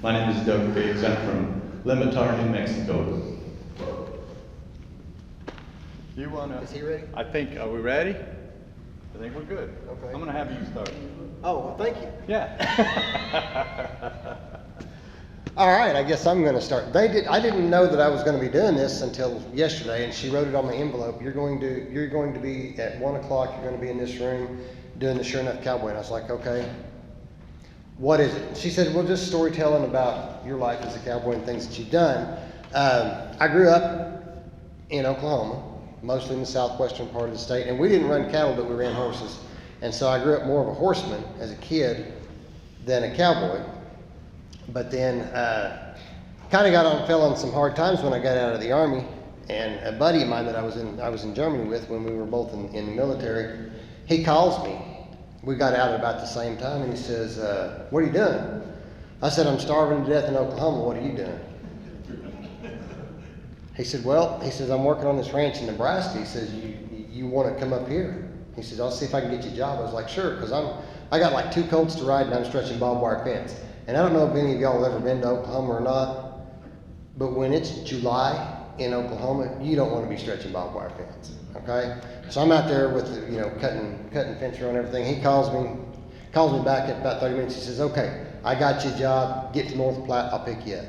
My name is Doug Biggs. I'm from Limitar, New Mexico. You wanna? Is he ready? I think, are we ready? I think we're good. Okay. I'm gonna have you start. Oh, well, thank you. Yeah. All right, I guess I'm going to start. I didn't know that I was going to be doing this until yesterday, and she wrote it on my envelope. You're going to be at 1 o'clock. You're going to be in this room doing the Sure Enough Cowboy. And I was like, okay. What is it? She said, well, just storytelling about your life as a cowboy and things that you've done. I grew up in Oklahoma, mostly in the southwestern part of the state, and we didn't run cattle, but we ran horses. And so I grew up more of a horseman as a kid than a cowboy. But then kind of fell on some hard times when I got out of the Army. And a buddy of mine that I was in Germany with when we were both in the military, he calls me. We got out at about the same time, and he says, what are you doing? I said, I'm starving to death in Oklahoma. What are you doing? He said, I'm working on this ranch in Nebraska. He says, you want to come up here? He says, I'll see if I can get you a job. I was like, sure, because I got like 2 colts to ride, and I'm stretching barbed wire fence. And I don't know if any of y'all have ever been to Oklahoma or not, but when it's July in Oklahoma, you don't want to be stretching barbed wire fence, okay? So I'm out there with, cutting fence around everything. He calls me back at about 30 minutes. He says, okay, I got you a job. Get to North Platte. I'll pick you up.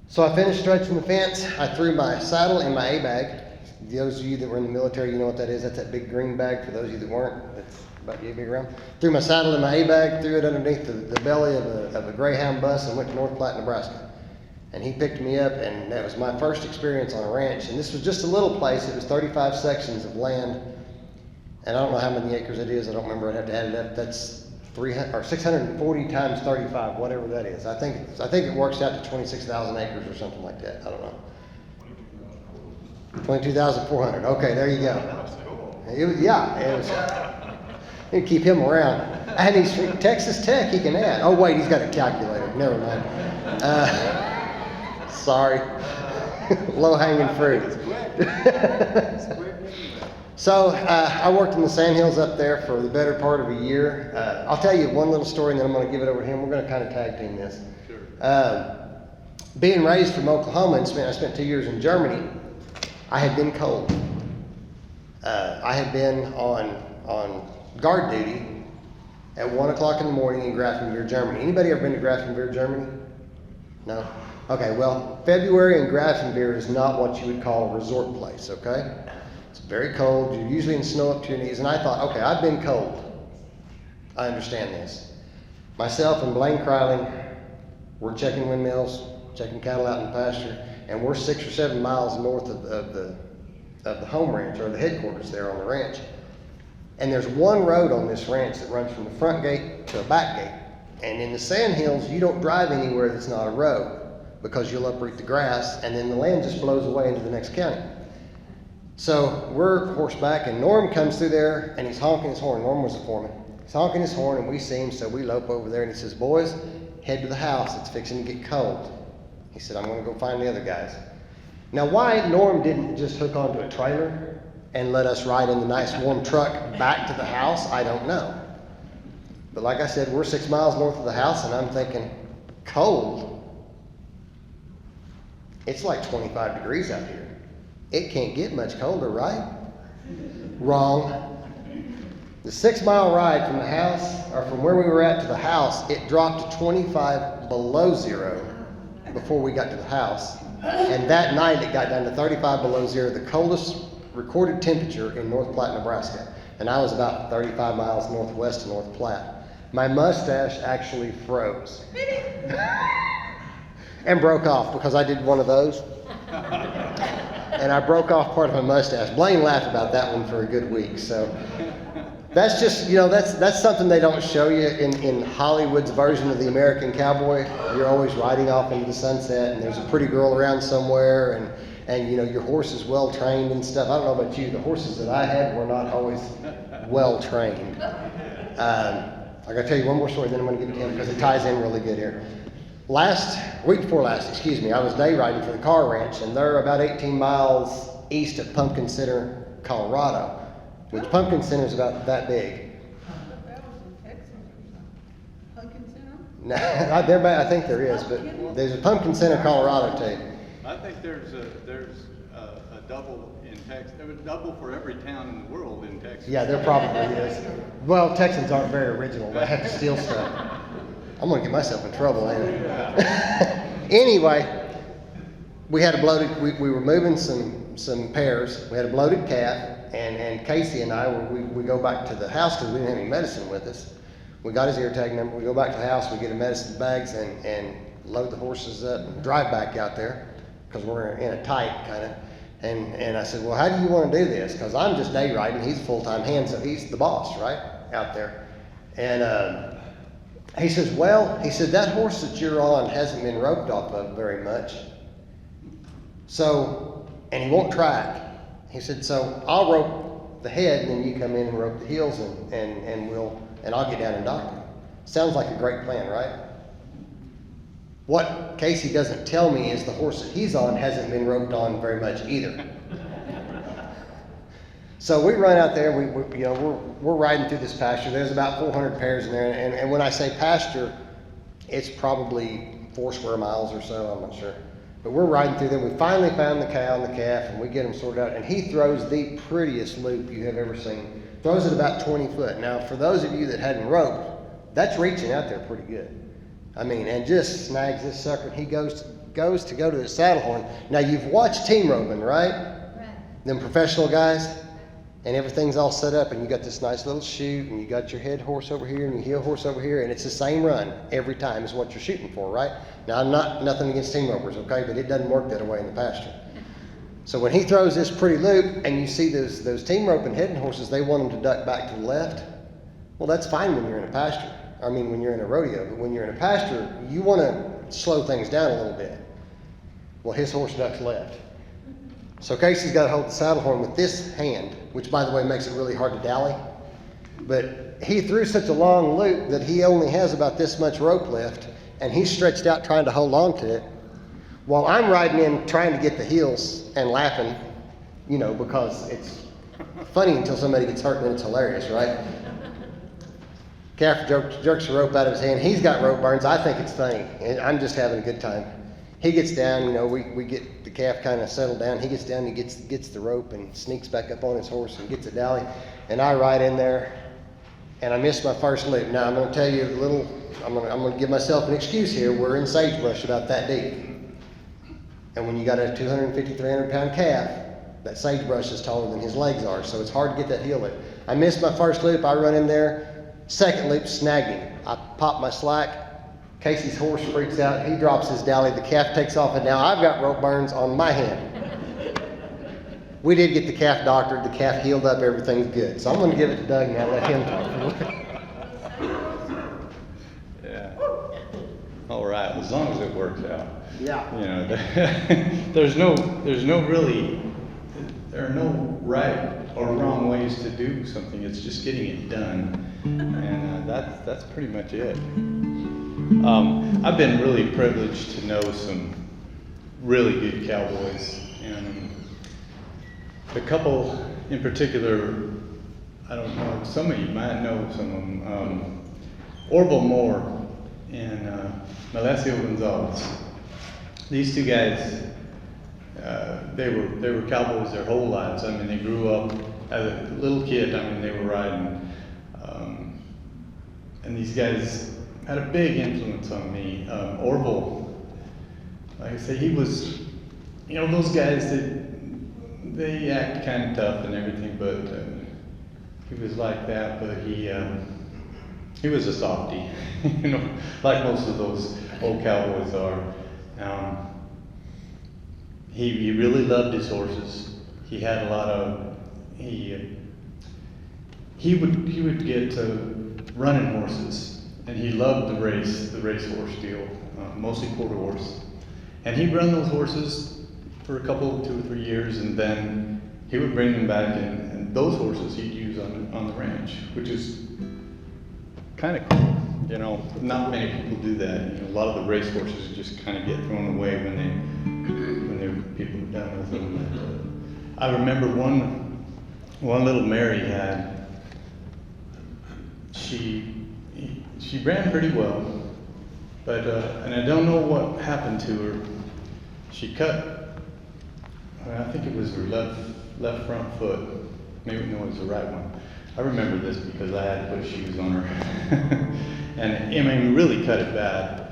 So I finished stretching the fence. I threw my saddle in my A-bag. Those of you that were in the military, you know what that is. That's that big green bag. For those of you that weren't, that's about yay big around. Threw my saddle in my A-bag, threw it underneath the belly of a Greyhound bus, and went to North Platte, Nebraska. And he picked me up, and that was my first experience on a ranch. And this was just a little place. It was 35 sections of land, and I don't know how many acres it is. I don't remember. I'd have to add it up. That's 640 times 35, whatever that is. I think it works out to 26,000 acres or something like that. I don't know. 22,400. Okay, there you go. It was. It'd keep him around. And he's Texas Tech. He can add. Oh wait, he's got a calculator. Never mind. Sorry. Low-hanging fruit. So I worked in the sandhills up there for the better part of a year. I'll tell you one little story, and then I'm going to give it over to him. We're going to kind of tag team this. Sure. Being raised from Oklahoma, and I spent 2 years in Germany. I had been cold. I had been on guard duty at 1 o'clock in the morning in Grafenwehr, Germany. Anybody ever been to Grafenwehr, Germany? No? Okay, well, February in Grafenwehr is not what you would call a resort place, okay? It's very cold. You're usually in snow up to your knees. And I thought, okay, I've been cold. I understand this. Myself and Blaine Kryling were checking windmills, checking cattle out in the pasture, and we're 6 or 7 miles north of the home ranch, or the headquarters there on the ranch. And there's one road on this ranch that runs from the front gate to the back gate. And in the sandhills, you don't drive anywhere that's not a road, because you'll uproot the grass, and then the land just blows away into the next county. So we're horseback, and Norm comes through there, and he's honking his horn. Norm was the foreman. He's honking his horn, and we see him, so we lope over there, and he says, boys, head to the house. It's fixing to get cold. He said, I'm going to go find the other guys. Now, why Norm didn't just hook onto a trailer and let us ride in the nice warm truck back to the house, I don't know. But like I said, we're 6 miles north of the house, and I'm thinking, cold? It's like 25 degrees out here. It can't get much colder, right? Wrong. The 6 mile ride from the house, or from where we were at to the house, it dropped to 25 below zero before we got to the house. And that night it got down to 35 below zero, the coldest recorded temperature in North Platte, Nebraska. And I was about 35 miles northwest of North Platte. My mustache actually froze. And broke off, because I did one of those. And I broke off part of my mustache. Blaine laughed about that one for a good week. So that's just, that's something they don't show you in Hollywood's version of the American cowboy. You're always riding off into the sunset, and there's a pretty girl around somewhere, and your horse is well trained and stuff. I don't know about you, the horses that I had were not always well trained. I got to tell you one more story, then I'm going to give it to him because it ties in really good here. Week before last, I was day riding for the car ranch, and they're about 18 miles east of Pumpkin Center, Colorado, which Pumpkin Center is about that big. That was in Texas or something. Pumpkin Center? No, I think there is, but there's a pumpkin center in Colorado too. I think there's a double in Texas, a double for every town in the world in Texas. Yeah, there probably is. Well, Texans aren't very original. They have to steal stuff. I'm gonna get myself in trouble, ain't I? Anyway, we had a bloated. We were moving some pears. We had a bloated calf, and Casey and I we go back to the house because we didn't have any medicine with us. We got his ear tag number. We go back to the house. We get the medicine bags and load the horses up and drive back out there because we're in a tight kind of. And I said, well, how do you want to do this? Because I'm just day riding. He's a full-time hand, so he's the boss, right, out there. And he says, well, he said, that horse that you're on hasn't been roped off of very much. So, and he won't track. He said, so I'll rope the head, and then you come in and rope the heels, and I'll get down and doctor him. Sounds like a great plan, right? What Casey doesn't tell me is the horse that he's on hasn't been roped on very much either. So we run out there. We're riding through this pasture. There's about 400 pairs in there, and when I say pasture, it's probably 4 square miles or so. I'm not sure, but we're riding through there. We finally found the cow and the calf, and we get them sorted out. And he throws the prettiest loop you have ever seen. Throws it about 20 foot. Now, for those of you that hadn't roped, that's reaching out there pretty good. I mean, and just snags this sucker, and he goes to go to his saddle horn. Now, you've watched team roping, right? Right. Them professional guys, and everything's all set up, and you got this nice little chute, and you got your head horse over here, and your heel horse over here, and it's the same run every time is what you're shooting for, right? Now, nothing against team ropers, okay, but it doesn't work that way in the pasture. So when he throws this pretty loop, and you see those team roping heading horses, they want them to duck back to the left. Well, that's fine when you're in a pasture. I mean, when you're in a rodeo, but when you're in a pasture, you want to slow things down a little bit. Well, his horse ducks left. So Casey's got to hold the saddle horn with this hand, which, by the way, makes it really hard to dally. But he threw such a long loop that he only has about this much rope left, and he's stretched out trying to hold on to it, while I'm riding in trying to get the heels and laughing, because it's funny until somebody gets hurt, and then it's hilarious, right? Calf jerks the rope out of his hand. He's got rope burns. I think it's funny. And I'm just having a good time. He gets down, we get the calf kind of settled down. He gets down, he gets the rope and sneaks back up on his horse and gets a dally. And I ride in there, and I missed my first loop. Now, I'm going to tell you I'm going to give myself an excuse here. We're in sagebrush about that deep. And when you got a 250, 300 pound calf, that sagebrush is taller than his legs are. So it's hard to get that heel in. I missed my first loop. I run in there. Second loop, snagged him. I pop my slack. Casey's horse freaks out. He drops his dally. The calf takes off, and now I've got rope burns on my hand. We did get the calf doctored. The calf healed up. Everything's good. So I'm going to give it to Doug now. Let him talk. Yeah. All right. As long as it works out. Yeah. There are no right or wrong ways to do something. It's just getting it done, and that's pretty much it. I've been really privileged to know some really good cowboys, and the couple in particular, I don't know, some of you might know some of them. Orville Moore and Melesio Gonzalez. These two guys, they were cowboys their whole lives. I mean, they grew up as a little kid. I mean, they were riding, and these guys had a big influence on me. Orville, like I say, he was, those guys that they act kind of tough and everything, but he was like that. But he was a softie, like most of those old cowboys are. He really loved his horses. He had a lot of he would get running horses, and he loved the racehorse deal, mostly quarter horse. And he'd run those horses for a couple, 2 or 3 years, and then he would bring them back, and those horses he'd use on the ranch, which is kind of cool. Not many people do that. A lot of the race horses just kind of get thrown away when people are done with them. I remember one little mare he had. She ran pretty well, But, and I don't know what happened to her. She cut, I think it was her left front foot. Maybe no, it was the right one. I remember this because I had to put shoes on her. And I mean, really cut it bad.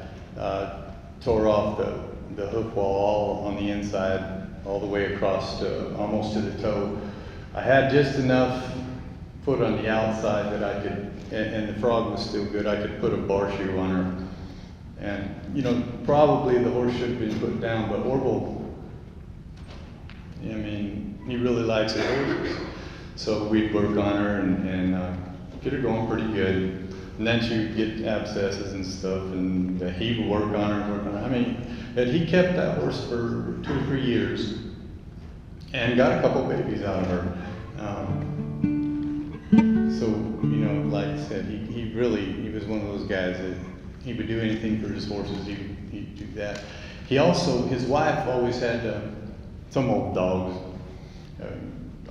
Tore off the hoof wall all on the inside, all the way across to almost to the toe. I had just enough foot on the outside that I could, and the frog was still good, I could put a bar shoe on her. And, you know, probably the horse should have been put down, but Orville, I mean, he really likes his horses. So we'd work on her and get her going pretty good. And then she would get abscesses and stuff, and he would work on her. I mean, and he kept that horse for 2 or 3 years and got a couple babies out of her. So, you know, like I said, he was one of those guys that he would do anything for his horses. He'd do that. He also, his wife always had some old dogs.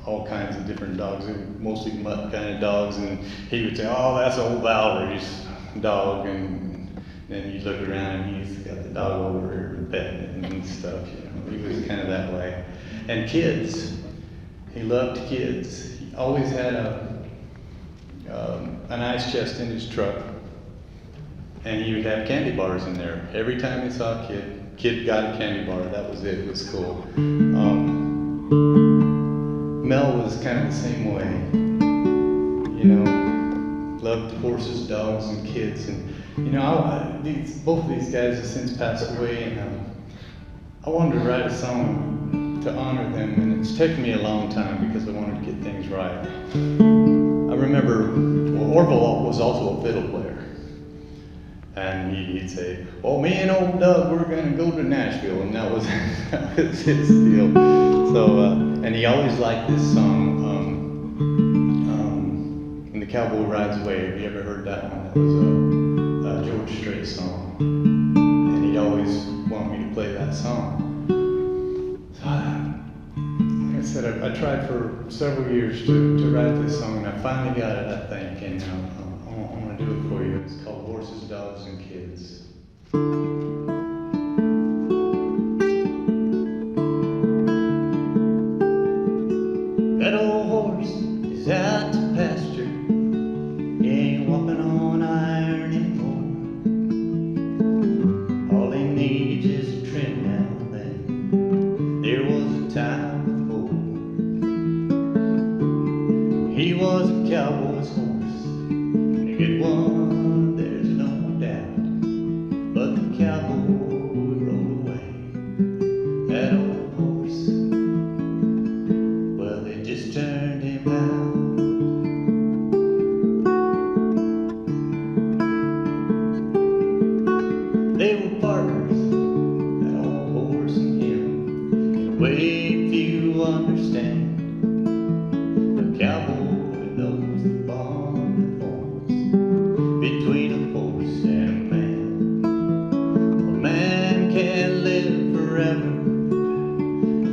All kinds of different dogs, mostly mutt kind of dogs, and he would say, "Oh, that's old Valerie's dog," and then you look around and he's got the dog over there petting it and stuff. You know, he was kind of that way. And kids, he loved kids. He always had an ice chest in his truck, and he would have candy bars in there. Every time he saw a kid got a candy bar. That was it. It was cool. Mel was kind of the same way, you know, loved horses, dogs, and kids. And, you know, both of these guys have since passed away, and I wanted to write a song to honor them, and it's taken me a long time because I wanted to get things right. I remember, well, Orville was also a fiddle player, and he'd say, "Well, me and old Doug, we're going to go to Nashville," and that was his deal. So, and he always liked this song, "And the Cowboy Rides Away." Have you ever heard that one? That was a George Strait song, and he'd always want me to play that song. So, like I said, I tried for several years to write this song, and I finally got it, I think, and I'm going to do it for you. It's called "Horses, Dogs, and Kids." That old horse is out to pasture. He ain't walking on iron anymore. All he needs is a trim now and then. There was a time before. He was a cowboy's horse, a good one, there's no doubt. But the cowboy rode away. That old horse, well, they just turned him out. They were partners, that old horse and him, in a way few understand. The cowboy knows the bond that forms between a horse and a man. A man can't live forever,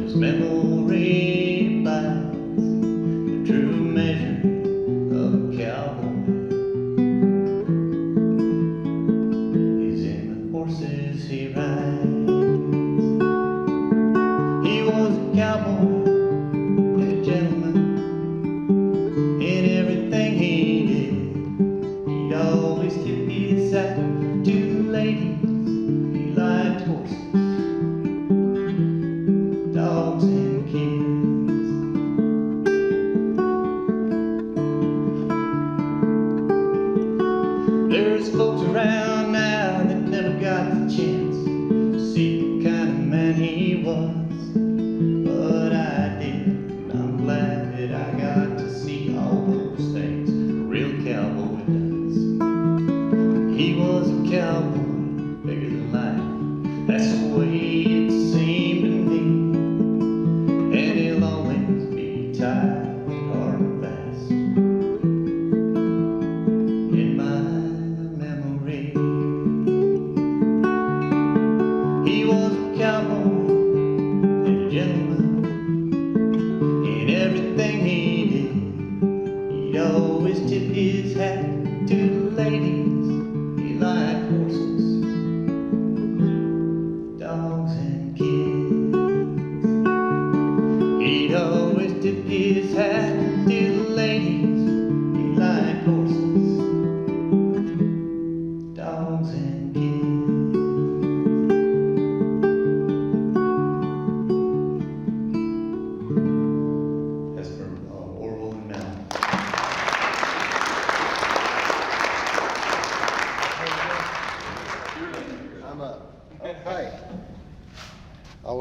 his memory bides the true measure of a cowboy is in the horses he rides. He was a cowboy and a gentleman in everything he did. He'd always tip his hat to ladies. He liked horses, dogs, and kids. There's folks around now that never got the chance to see the kind of man he was, but I did, and I'm glad that I got to see all those things a real cowboy does. He was a cowboy, bigger than life, that's the way it seemed to me, and he'll always be tied hard and fast in my memory. He was a cowboy and a gentleman in everything he did. He'd always tip his hat to the ladies. He liked horses,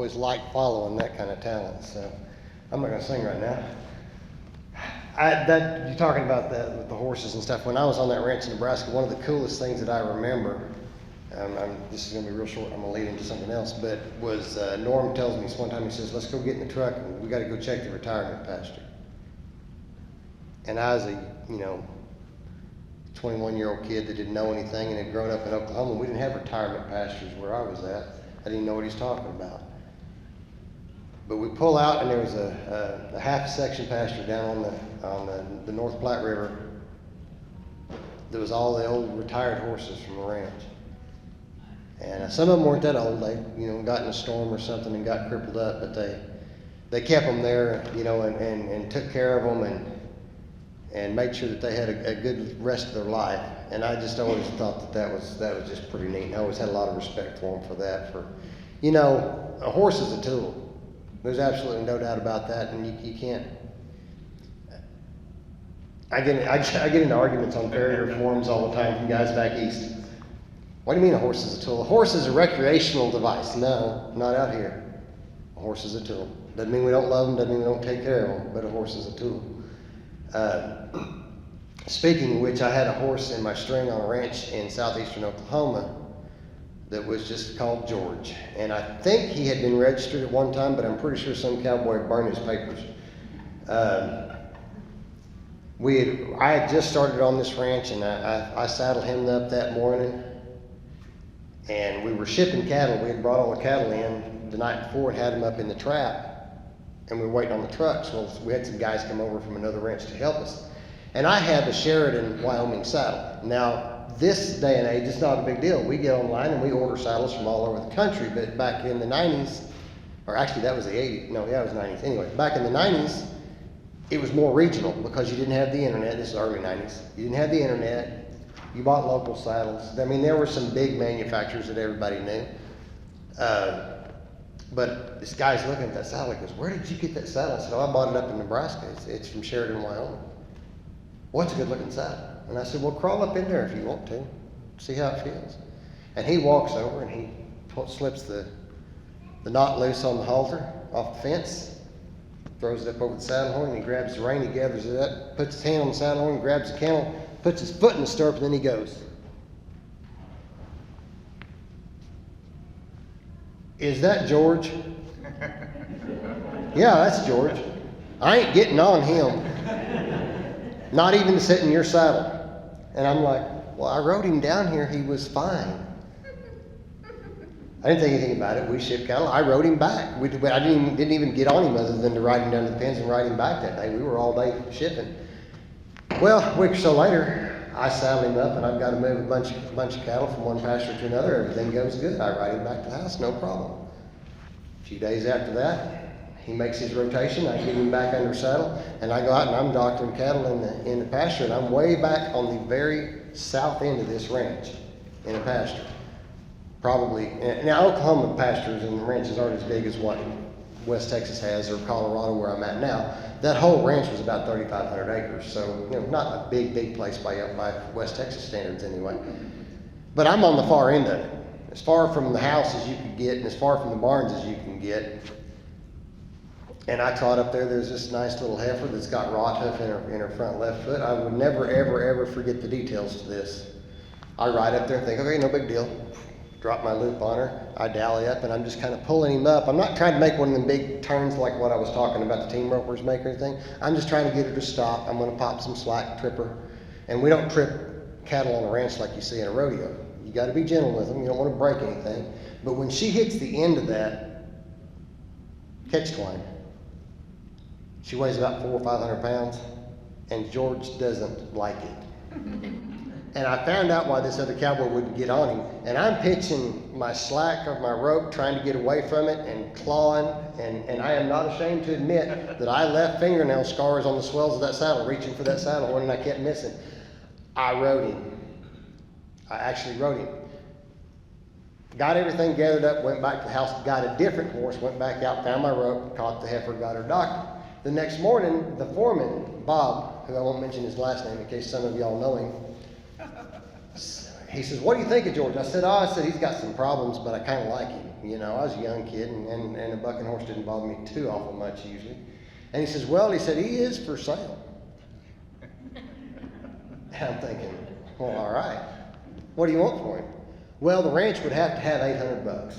always liked following that kind of talent. So I'm not gonna sing right now. You're talking about that with the horses and stuff. When I was on that ranch in Nebraska, one of the coolest things that I remember, this is gonna be real short, I'm gonna lead into something else, but was Norm tells me one time, he says, let's go get in the truck and we gotta go check the retirement pasture. And I was a, 21-year-old kid that didn't know anything and had grown up in Oklahoma. We didn't have retirement pastures where I was at. I didn't know what he's talking about. But we pull out and there was a half section pasture down on the North Platte River. There was all the old retired horses from the ranch. And some of them weren't that old. They, got in a storm or something and got crippled up, but they kept them there, and took care of them and made sure that they had a good rest of their life. And I just always thought that was just pretty neat. I always had a lot of respect for them for that. A horse is a tool. There's absolutely no doubt about that, and you can't. I get into arguments on farrier forums all the time from guys back east. What do you mean a horse is a tool? A horse is a recreational device. No, not out here. A horse is a tool. Doesn't mean we don't love them, doesn't mean we don't take care of them, but a horse is a tool. Speaking of which, I had a horse in my string on a ranch in southeastern Oklahoma that was just called George. And I think he had been registered at one time, but I'm pretty sure some cowboy burned his papers. I had just started on this ranch, and I saddled him up that morning, and we were shipping cattle. We had brought all the cattle in the night before and had them up in the trap, and we were waiting on the trucks. Well, we had some guys come over from another ranch to help us. And I had the Sheridan, Wyoming saddle. Now, this day and age, it's not a big deal. We get online and we order saddles from all over the country, but back in the 90s, or actually that was the 80s, no, yeah, it was 90s. Anyway, back in the 90s, it was more regional because you didn't have the internet. This is early 90s. You didn't have the internet. You bought local saddles. I mean, there were some big manufacturers that everybody knew. But this guy's looking at that saddle. He goes, "Where did you get that saddle?" I said, "Oh, I bought it up in Nebraska. It's from Sheridan, Wyoming." "Well, it's a good looking saddle." And I said, "Well, crawl up in there if you want to. See how it feels." And he walks over and he slips the knot loose on the halter off the fence, throws it up over the saddle horn, and he grabs the rein, he gathers it up, puts his hand on the saddle horn, grabs the cantle, puts his foot in the stirrup, and then he goes, "Is that George?" "Yeah, that's George. I ain't getting on him. Not even to sit in your saddle." And I'm like, "Well, I rode him down here. He was fine." I didn't think anything about it. We shipped cattle. I rode him back. I didn't even get on him other than to ride him down to the pens and ride him back that day. We were all day shipping. Well, a week or so later, I saddle him up and I've got to move a bunch of cattle from one pasture to another. Everything goes good. I ride him back to the house, no problem. A few days after that, he makes his rotation. I get him back under saddle, and I go out and I'm doctoring cattle in the pasture, and I'm way back on the very south end of this ranch in a pasture. Probably, now Oklahoma pastures and ranches aren't as big as what West Texas has or Colorado where I'm at now. That whole ranch was about 3,500 acres, so not a big place by West Texas standards anyway. But I'm on the far end of it, as far from the house as you could get and as far from the barns as you can get. And I trot up there. There's this nice little heifer that's got rot hoof in her front left foot. I would never, ever forget the details to this. I ride up there and think, okay, no big deal. Drop my loop on her. I dally up and I'm just kind of pulling him up. I'm not trying to make one of them big turns like what I was talking about the team ropers make or anything. I'm just trying to get her to stop. I'm going to pop some slack, trip her. And we don't trip cattle on a ranch like you see in a rodeo. You got to be gentle with them. You don't want to break anything. But when she hits the end of that catch twine, she weighs about 400 or 500 pounds, and George doesn't like it. And I found out why this other cowboy wouldn't get on him. And I'm pitching my slack of my rope, trying to get away from it and clawing. And I am not ashamed to admit that I left fingernail scars on the swells of that saddle, reaching for that saddle horn, and I kept missing. I rode him. I actually rode him. Got everything gathered up, went back to the house, got a different horse, went back out, found my rope, caught the heifer, got her doctored. The next morning, the foreman, Bob, who I won't mention his last name in case some of y'all know him, he says, what do you think of George? I said, he's got some problems, but I kind of like him. You know, I was a young kid, and a bucking horse didn't bother me too awful much usually. And he says, well, he said, he is for sale. And I'm thinking, well, all right. What do you want for him? Well, the ranch would have to have $800.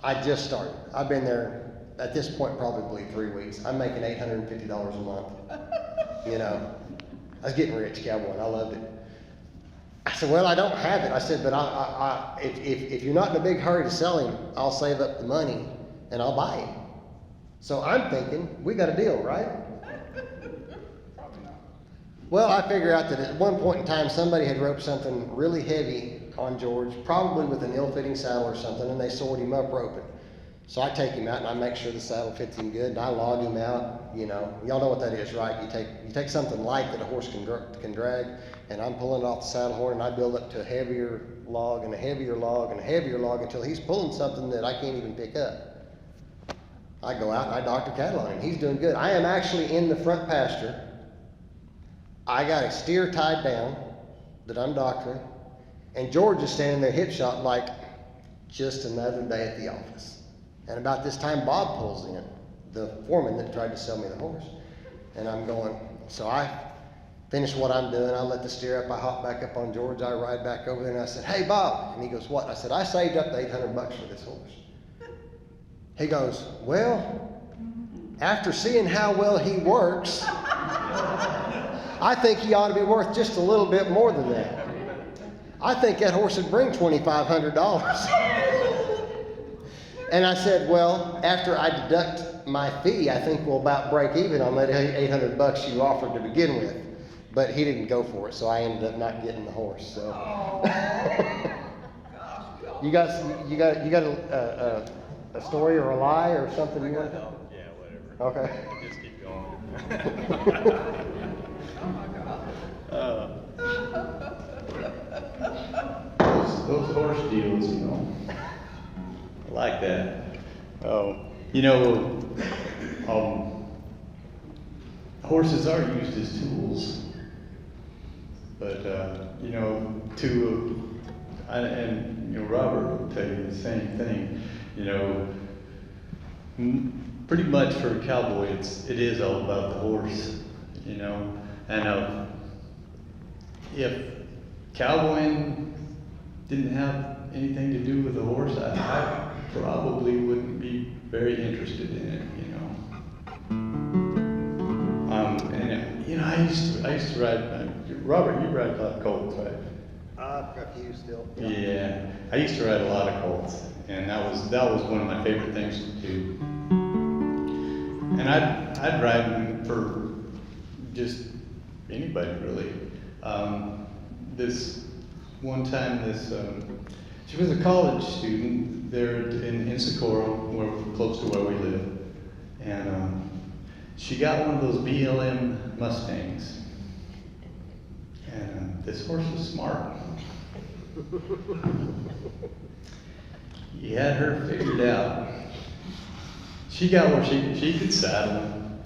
I just started. I've been there at this point probably 3 weeks. I'm making $850 a month. You know, I was getting rich, cowboy, and I loved it. I said, well, I don't have it. I said, but if you're not in a big hurry to sell him, I'll save up the money and I'll buy him. So I'm thinking, we got a deal, right? Probably not. Well, I figure out that at one point in time, somebody had roped something really heavy on George, probably with an ill-fitting saddle or something, and they soared him up roping. So I take him out and I make sure the saddle fits him good, and I log him out. You know, y'all know what that is, right? You take something light that a horse can drag, and I'm pulling it off the saddle horn, and I build up to a heavier log and a heavier log and a heavier log until he's pulling something that I can't even pick up. I go out and I doctor cattle on him. He's doing good. I am actually in the front pasture. I got a steer tied down that I'm doctoring, and George is standing there hip shot like just another day at the office. And about this time, Bob pulls in, the foreman that tried to sell me the horse. And I'm going, so I finish what I'm doing. I let the steer up. I hop back up on George. I ride back over there and I said, hey, Bob. And he goes, what? I said, I saved up the $800 for this horse. He goes, well, after seeing how well he works, I think he ought to be worth just a little bit more than that. I think that horse would bring $2,500. And I said, well, after I deduct my fee, I think we'll about break even on that $800 you offered to begin with. But he didn't go for it, so I ended up not getting the horse. So, you got a story or a lie or something you want to? Yeah, whatever. Okay. Just keep going. Oh my God. Those horse deals, you know. I like that. You know, horses are used as tools, but you know, and you know, Robert will tell you the same thing. You know, pretty much for a cowboy, it is all about the horse. You know, and if cowboying didn't have anything to do with the horse, I probably wouldn't be very interested in it, you know. And you know, I used to ride. Robert, you ride a lot of colts, right? I've got a few still. Yeah, I used to ride a lot of colts, and that was one of my favorite things to do. And I'd ride them for just anybody really. This one time, she was a college student there in Socorro, close to where we live, and she got one of those BLM Mustangs, and this horse was smart. He had her figured out. She got where she could saddle him,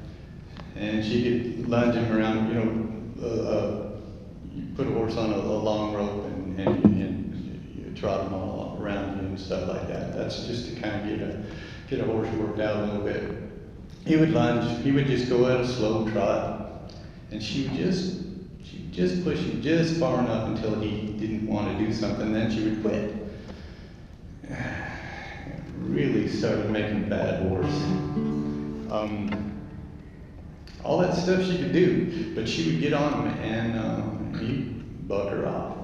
and she could lunge him around. You know, you put a horse on a long rope and you trot him all around you and stuff like that. That's just to kind of get a horse worked out a little bit. He would lunge. He would just go at a slow trot, and she would just push him just far enough until he didn't want to do something. Then she would quit. Really started making a bad horse. All that stuff she could do, but she would get on him and he'd bug her off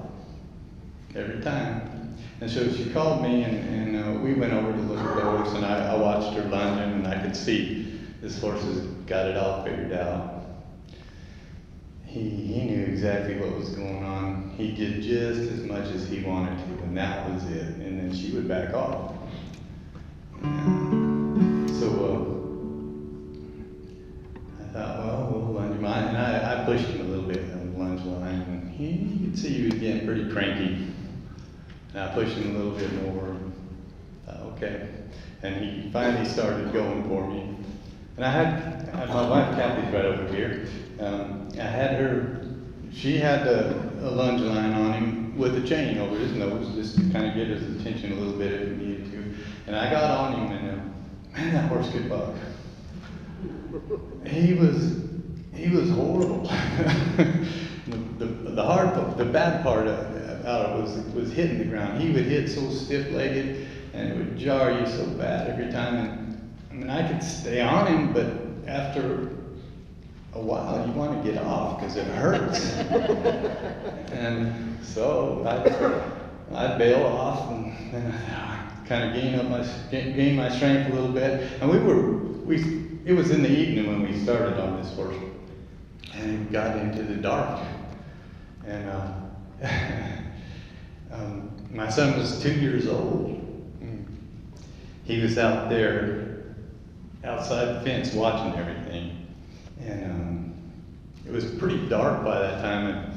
every time. And so she called me and we went over to look at the horse, and I watched her lunging, and I could see this horse has got it all figured out. He knew exactly what was going on. He did just as much as he wanted to, and that was it. And then she would back off. So I thought, well, we'll lunge him on. And I pushed him a little bit on the lunge line, and you could see he was getting pretty cranky. And I pushed him a little bit more. Okay. And he finally started going for me. And I had my wife, Kathy's right over here. I had her, she had a lunge line on him with a chain over his nose, just to kind of get his attention a little bit if he needed to. And I got on him, and man, that horse could buck. He was horrible. The bad part about it was hitting the ground. He would hit so stiff-legged, and it would jar you so bad every time. And I mean, I could stay on him, but after a while, you want to get off because it hurts. And so I'd bail off and kind of gain my strength a little bit. And it was in the evening when we started on this horse, and it got into the dark. And my son was 2 years old. He was out there outside the fence watching everything. And it was pretty dark by that time, and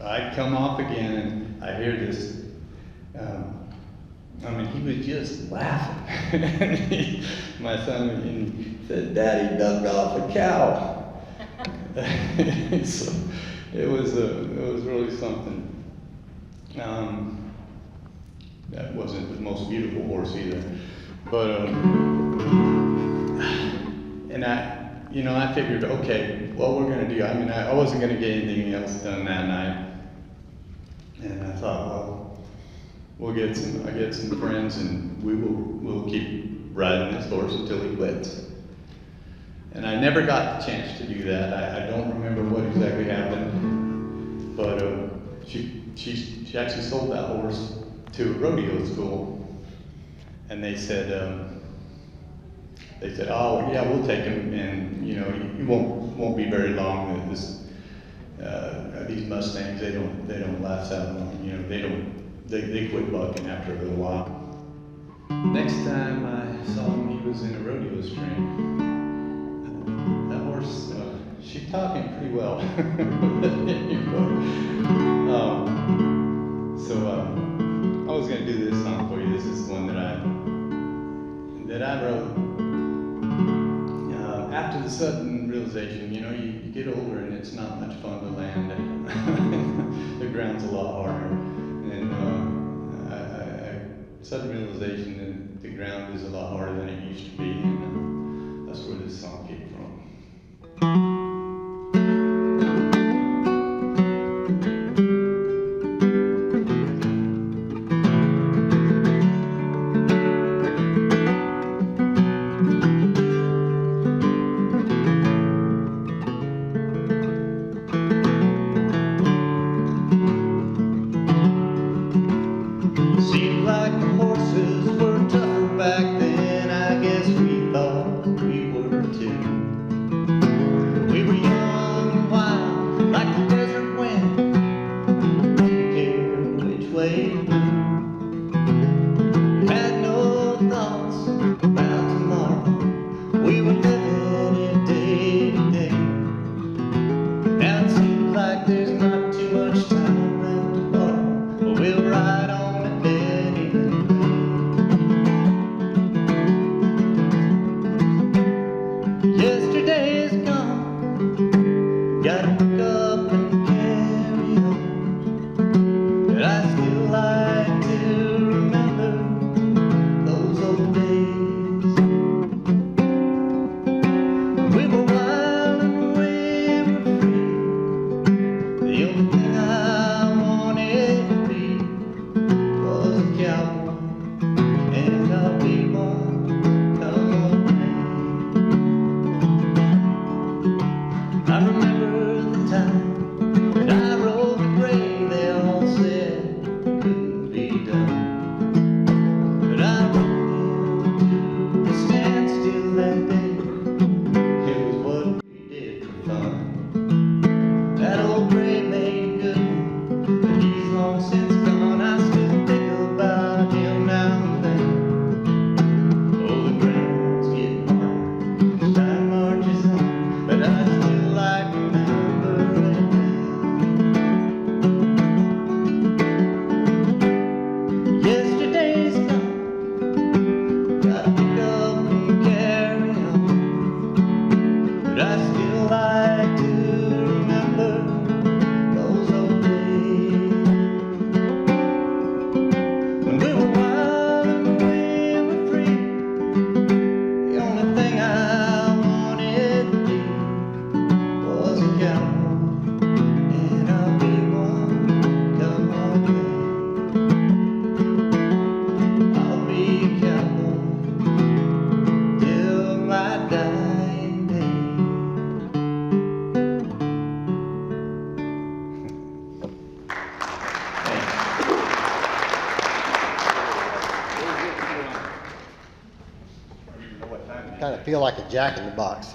I'd come off again, and I hear this. He was just laughing. My son and he said, "Daddy ducked off a cow." So it was really something. That wasn't the most beautiful horse either, but and I figured, okay, what we're going to do. I mean, I wasn't going to get anything else done that night. And I thought, well, I get some friends, and we'll keep riding this horse until he quits. And I never got the chance to do that. I don't remember what exactly happened, but she actually sold that horse to a rodeo school, and they said, "Oh yeah, we'll take him, and he won't be very long. These Mustangs, they don't last that long. They quit bucking after a little while." Next time I saw him, he was in a rodeo string. That horse, she taught him pretty well. I was going to do this song for you. This is one that I wrote after the sudden realization. You get older and it's not much fun to land. The ground's a lot harder, and sudden realization that the ground is a lot harder than it used to be, and that's where this song came from. That old gray made good. kind of feel like a jack in the box.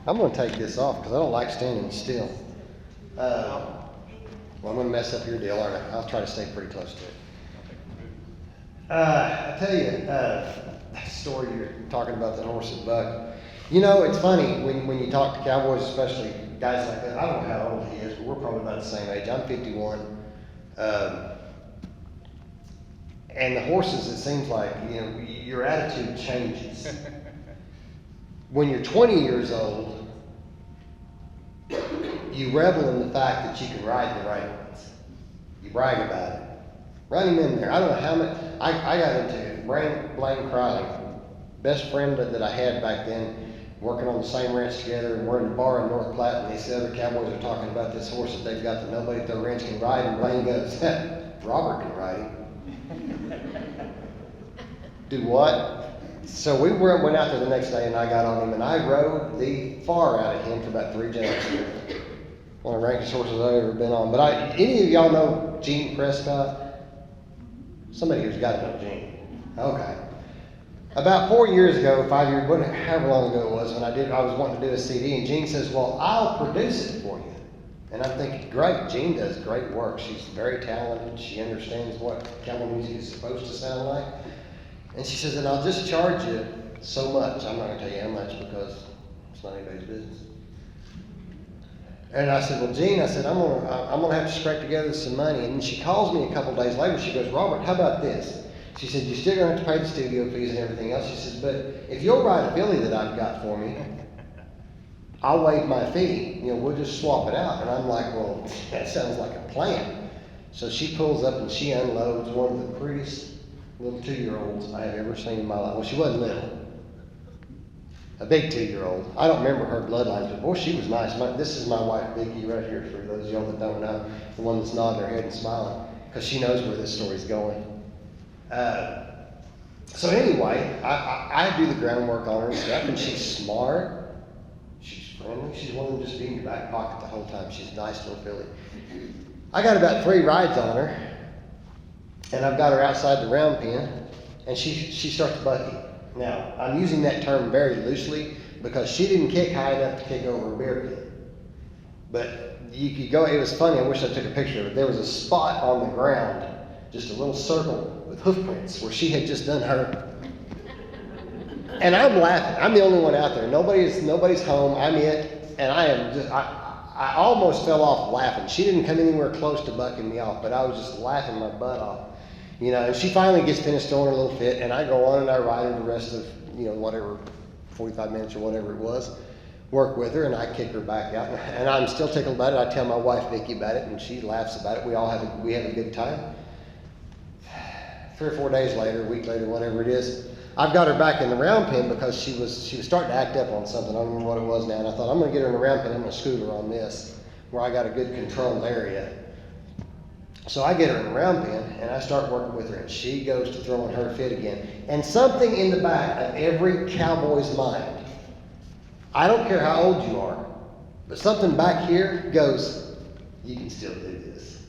I'm going to take this off because I don't like standing still. Well, I'm going to mess up your deal, aren't I? I'll try to stay pretty close to it. I tell you, that story you're talking about, the horse and buck. You know, it's funny when you talk to cowboys, especially guys like that. I don't know how old he is, but we're probably about the same age. I'm 51. And the horses, it seems like, you know, your attitude changes. When you're 20 years old, you revel in the fact that you can ride the right ones. You brag about it. Run him in there. I don't know how much. I got into Blaine Crowley, best friend that I had back then, working on the same ranch together, and we're in a bar in North Platte, and these other cowboys are talking about this horse that they've got that nobody at their ranch can ride, and Blaine goes, Robert can ride him. Do what? So we went out there the next day, and I got on him, and I rode the far out of him for about 3 jumps. One of the rankest horses I've ever been on. But any of y'all know Gene Prescott? Somebody here's got to know Gene. Okay. About 4 years ago, 5 years, however long ago it was, when I was wanting to do a CD, and Gene says, well, I'll produce it for you. And I'm thinking, great, Gene does great work. She's very talented. She understands what cowboy music is supposed to sound like. And she says, and I'll just charge you so much. I'm not going to tell you how much because it's not anybody's business. And I said, well, Gene, I said, I'm gonna have to scrape together some money. And then she calls me a couple days later. She goes, Robert, how about this? She said, you're still going to have to pay the studio fees and everything else. She says, but if you'll ride a filly that I've got for me, I'll waive my fee. You know, we'll just swap it out. And I'm like, well, that sounds like a plan. So she pulls up and she unloads one of the prettiest little 2-year-olds I have ever seen in my life. Well, she wasn't little. A big 2-year-old. I don't remember her bloodline, but boy, she was nice. This is my wife, Vicki, right here, for those of y'all that don't know. The one that's nodding her head and smiling, because she knows where this story's going. So anyway, I do the groundwork on her and stuff, and she's smart. She's friendly. She's one of them just be in your back pocket the whole time. She's a nice little filly. I got about 3 rides on her, and I've got her outside the round pen, and she starts bucking. Now, I'm using that term very loosely because she didn't kick high enough to kick over a bear pit. But you could go, it was funny, I wish I took a picture of it. There was a spot on the ground, just a little circle with hoof prints where she had just done her. And I'm laughing. I'm the only one out there. Nobody's home. I'm it. And I almost fell off laughing. She didn't come anywhere close to bucking me off, but I was just laughing my butt off. You know, and she finally gets finished throwing her little fit, and I go on and I ride her the rest of, whatever, 45 minutes or whatever it was, work with her, and I kick her back out. And I'm still tickled about it. I tell my wife, Vicki, about it, and she laughs about it. We have a good time. 3 or 4 days later, a week later, whatever it is, I've got her back in the round pen because she was starting to act up on something. I don't remember what it was now, and I thought, I'm going to get her in the round pen. I'm going to scoot her on this, where I got a good controlled area. So I get her in the round pen, and I start working with her, and she goes to throwing her fit again. And something in the back of every cowboy's mind, I don't care how old you are, but something back here goes, you can still do this.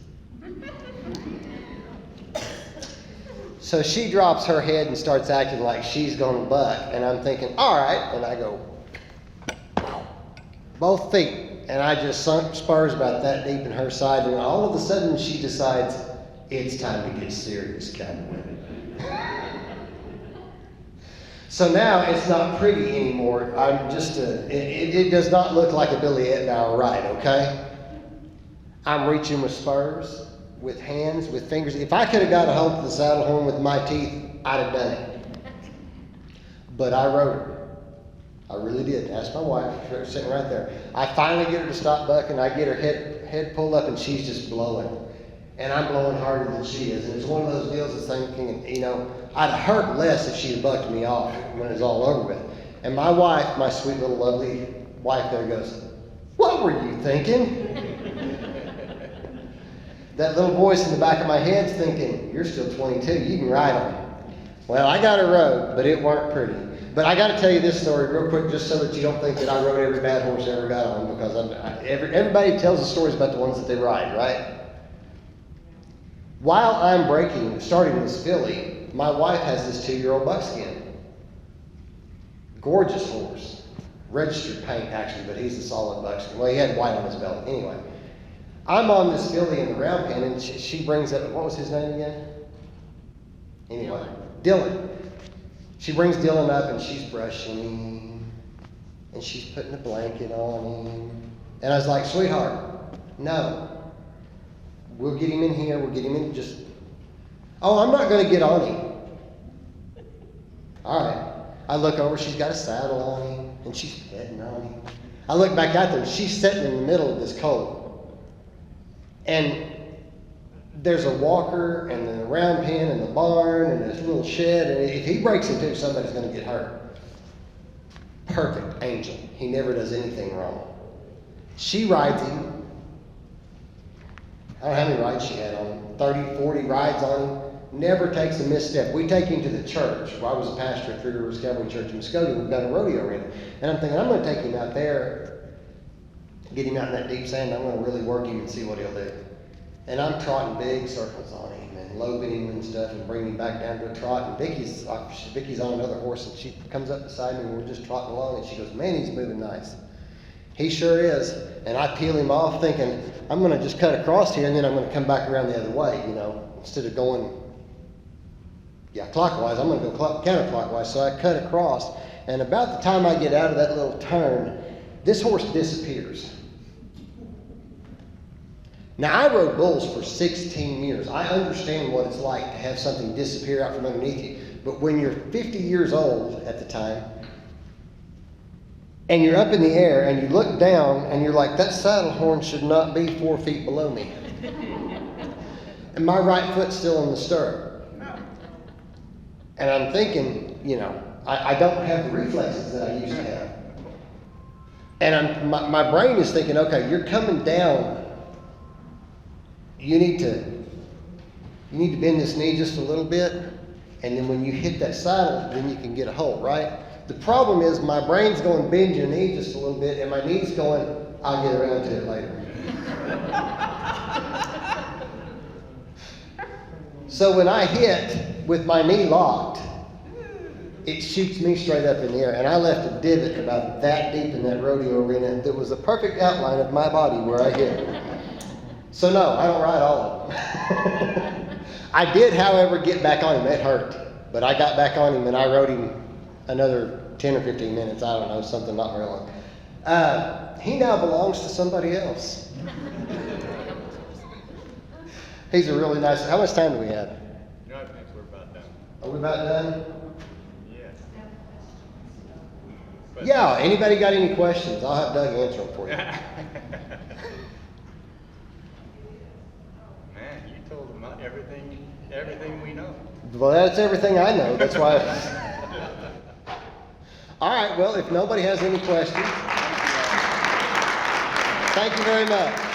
So she drops her head and starts acting like she's going to buck, and I'm thinking, all right, and I go, both feet. And I just sunk spurs about that deep in her side, and all of a sudden she decides, it's time to get serious, cowboy. So now it's not pretty anymore. I'm just it does not look like a Billy Ettenauer ride, okay? I'm reaching with spurs, with hands, with fingers. If I could have got a hold of the saddle horn with my teeth, I'd have done it. But I rode her. I really did. Ask my wife, sitting right there. I finally get her to stop bucking. I get her head pulled up, and she's just blowing. And I'm blowing harder than she is. And it's one of those deals that's thinking, I'd have hurt less if she had bucked me off when it was all over with. And my wife, my sweet little lovely wife there goes, what were you thinking? That little voice in the back of my head's thinking, you're still 22, you can ride on. Well, I got her rode, but it weren't pretty. But I got to tell you this story real quick, just so that you don't think that I rode every bad horse I ever got on, because everybody tells the stories about the ones that they ride, right? While I'm starting this filly, my wife has this 2-year-old buckskin. Gorgeous horse. Registered paint, actually, but he's a solid buckskin. Well, he had white on his belly. Anyway, I'm on this filly in the round pen, and she brings up, what was his name again? Anyway, Dylan. She brings Dylan up, and she's brushing him, and she's putting a blanket on him. And I was like, sweetheart, no. We'll get him in here. We'll get him in just... Oh, I'm not going to get on him. All right. I look over. She's got a saddle on him, and she's petting on him. I look back out there. She's sitting in the middle of this colt. And there's a walker, and then a round pen, and the barn, and this little shed. And if he breaks in two, somebody's going to get hurt. Perfect angel. He never does anything wrong. She rides him. I don't know how many rides she had on him. 30, 40 rides on him. Never takes a misstep. We take him to the church. I was a pastor at Three Rivers Cowboy Church in Muskogee. We've got a rodeo arena. And I'm thinking, I'm going to take him out there, get him out in that deep sand. I'm going to really work him and see what he'll do. And I'm trotting big circles on him and loping him and stuff and bringing him back down to a trot. And Vicky's on another horse, and she comes up beside me, and we're just trotting along. And she goes, man, he's moving nice. He sure is. And I peel him off thinking, I'm going to just cut across here, and then I'm going to come back around the other way, instead of going, clockwise. I'm going to go counterclockwise. So I cut across, and about the time I get out of that little turn, this horse disappears. Now, I rode bulls for 16 years. I understand what it's like to have something disappear out from underneath you. But when you're 50 years old at the time, and you're up in the air, and you look down, and you're like, that saddle horn should not be 4 feet below me. And my right foot's still in the stirrup. And I'm thinking, I don't have the reflexes that I used to have. And my brain is thinking, okay, you're coming down. You need to bend this knee just a little bit, and then when you hit that saddle, then you can get a hold, right? The problem is my brain's going, bend your knee just a little bit, and my knee's going, I'll get around to it later. So when I hit with my knee locked, it shoots me straight up in the air, and I left a divot about that deep in that rodeo arena that was the perfect outline of my body where I hit. So no, I don't ride all of them. I did, however, get back on him. It hurt, but I got back on him, and I rode him another 10 or 15 minutes. I don't know, something not very long. He now belongs to somebody else. He's a really nice... How much time do we have? No, I think we're about done. Are we about done? Yeah. Yeah, anybody got any questions? I'll have Doug answer them for you. Man, you told them everything we know. Well, that's everything I know. That's why... All right, well, if nobody has any questions, thank you very much.